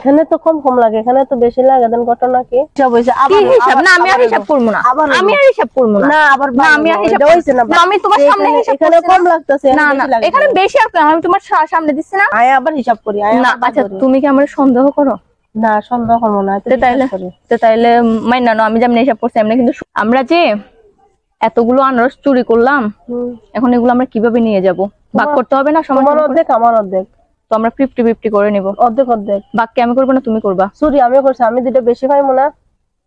এখানে তো কম কম লাগে, এখানে তো বেশি লাগে। দেন ঘটনা কি হিসাব হইছে? কি হিসাব? না আমি আর হিসাব করব না, আমি আর হিসাব করব না। না আবার না আমি আর হিসাব হইছে না, আমি তোমার সামনে হিসাব এখানে কম লাগতেছে, না না এখানে বেশি আর আমি তোমার সামনে দিচ্ছি না। আয় আবার হিসাব করি। না আচ্ছা তুমি কি আমার সন্দেহ করো? না সন্দেহ করব না। তাইলে মাইনা নাও, আমি যেমন হিসাব করছি এমনি। কিন্তু আমরা যে এতগুলো আনারস চুরি করলাম, এখন এগুলো আমরা কিভাবে নিয়ে যাব? ভাগ করতে হবে না? সমান অর্ধেক আমার অর্ধেক, তো আমরা 50-50 করে নিব। অর্ধেক অর্ধেক ভাগ কি আমি করবো না তুমি করবা? চুরি আমি করছি, আমি দুটো বেশি পাইবো না?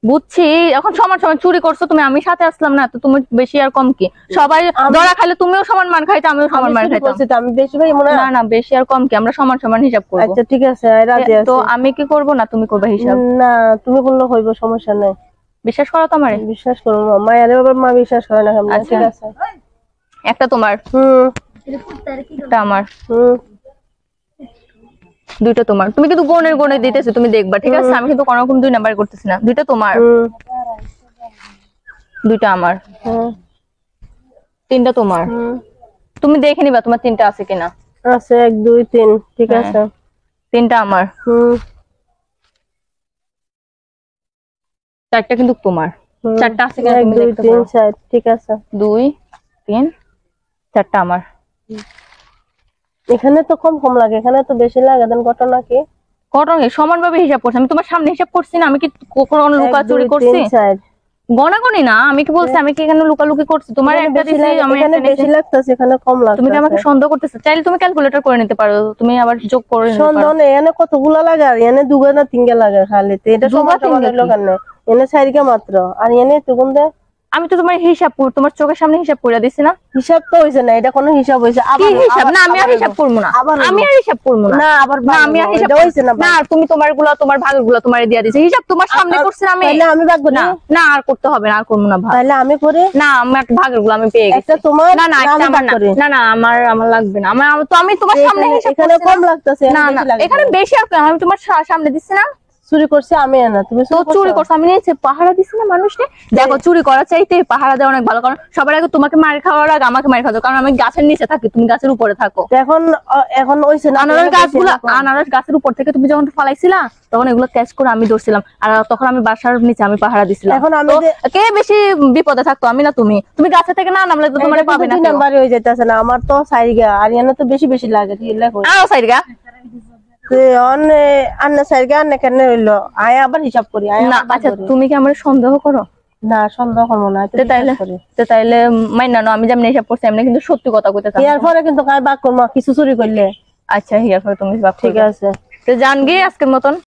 বুঝছি, এখন সমান সমান চুরি করছো তুমি, আমি সাথে আসলাম না, তো তুমি বেশি আর কম কি? সবাই ধরা খাইলে তুমিও সমান মার খাইতে, আমিও সমান মার খাইতাম। আমি বেশি পাইবো না? না না বেশি আর কম কি, আমরা সমান সমান হিসাব করব। আচ্ছা ঠিক আছে, রাজি আছি। তো আমি কি করব না তুমি করবা হিসাব? না তুমি করলে হইব, সমস্যা নাই। বিশ্বাস করো তো আমারে? বিশ্বাস করো। মায়ের বাবার মা বিশ্বাস করে না। ঠিক আছে, একটা তোমার, একটা আমার, দুইটা তোমার। তুমি কিন্তু গনের গনে দিতেছো, তুমি দেখবা ঠিক আছে? আমি কিন্তু কোনো রকম 2 নাম্বার করতেছি না। দুইটা তোমার, দুইটা আমার, তিনটা তোমার। তুমি দেখে নিবা তোমার তিনটা আছে কিনা। আছে 1 2 3, ঠিক আছে। তিনটা আমার, চারটা কিন্তু তোমার। চারটা আছে কিনা তুমি দেখতে পারো। 1 2 3 4, ঠিক আছে। 2 3 চারটা আমার। এখানে তো কম কম লাগে, এখানে তো বেশি লাগে। দেন ঘটনা কি? ঘটনা সমানভাবে হিসাব করছি, আমি তোমার সামনে হিসাব করছি না। আমি কি কোনো লুকাচুরি করছি? গণাগণি না, আমি কি বলছি? আমি কি এখানে লুকালুকি করছি? তোমার একটা দিছি, আমি এখানে বেশি লাগতেছে, এখানে কম লাগতেছে। তুমি কি আমাকে সন্দেহ করতেছো? চাইলে তুমি ক্যালকুলেটর করে নিতে পারো, তুমি আবার যোগ করে নিতে পারো। সন্দেহ নেই, এখানে কতগুলা লাগে? আর এখানে 2 না 3 লাগে খালি। এটা সমান সমান হলো কেন? এখানে 4 মাত্র, আর এখানে তুগুন দে। আমি তো তোমার হিসাব তোমার চোখের সামনে হিসাব করে দিছি না। হিসাব তো হইছে না, এটা কোনো হিসাব হইছে? আবার হিসাব না, আমি আর হিসাব করব না, আমি আর হিসাব করব না। না আবার না আমি আর হিসাব হইছে না। না তুমি তোমারগুলো, তোমার ভাগগুলো তোমারে দিয়া দিছি। হিসাব তোমার সামনে করছি না আমি। তাহলে আমি ভাগ করি না? না আর করতে হবে না, আর করব না ভাগ। তাহলে আমি করি না, আমার ভাগগুলো আমি পেয়ে গেছি। একটা তোমার, না না একটা আমার না, না আমার লাগবে না। আমি তোমার সামনে হিসাব করছি। এখানে কম লাগতেছে। না না এখানে বেশি আর কম, আমি তোমার সামনে দিছি না। চুরি করছি আমি না, তুমি তো চুরি করছো। আমি নিচে পাহারা দিছি না মানুষকে। দেখো চুরি করা চাইতে পাহারা দেওয়া অনেক ভালো, কারণ সবার আগে তোমাকে মার খাওয়ার আগে আমাকে মার খাওয়া, কারণ আমি গাছের নিচে থাকি, তুমি গাছের উপরে থাকো। এখন এখন হইছে না, আনারস গাছের উপর থেকে তুমি যখন ফালাইছিলা তখন এগুলো ক্যাচ করে আমি ধরছিলাম, আর তখন আমি বাসার নিচে আমি পাহারা দিছিলাম। এখন আমি কে বেশি বিপদে থাকতো, আমি না তুমি? তুমি গাছে থেকে না নামলে তো তোমার পাবে না। নাম্বার হয়ে যাইতেছে না আমার তো সাইরগা, আর এনে তো বেশি বেশি লাগে। সাইরগা আবার হিসাব করি। আচ্ছা তুমি কি আমার সন্দেহ করো? না সন্দেহ করবো না। তাইলে মাইনা নাও, আমি যেমন হিসাব করছি এমনি, কিন্তু সত্যি কথা কইতে থাকো। এর পরে কিন্তু বাক করবো কিছু চুরি করলে। আচ্ছা হিয়ার পরে তুমি বাক, ঠিক আছে। তো জান গিয়ে আজকের মতন।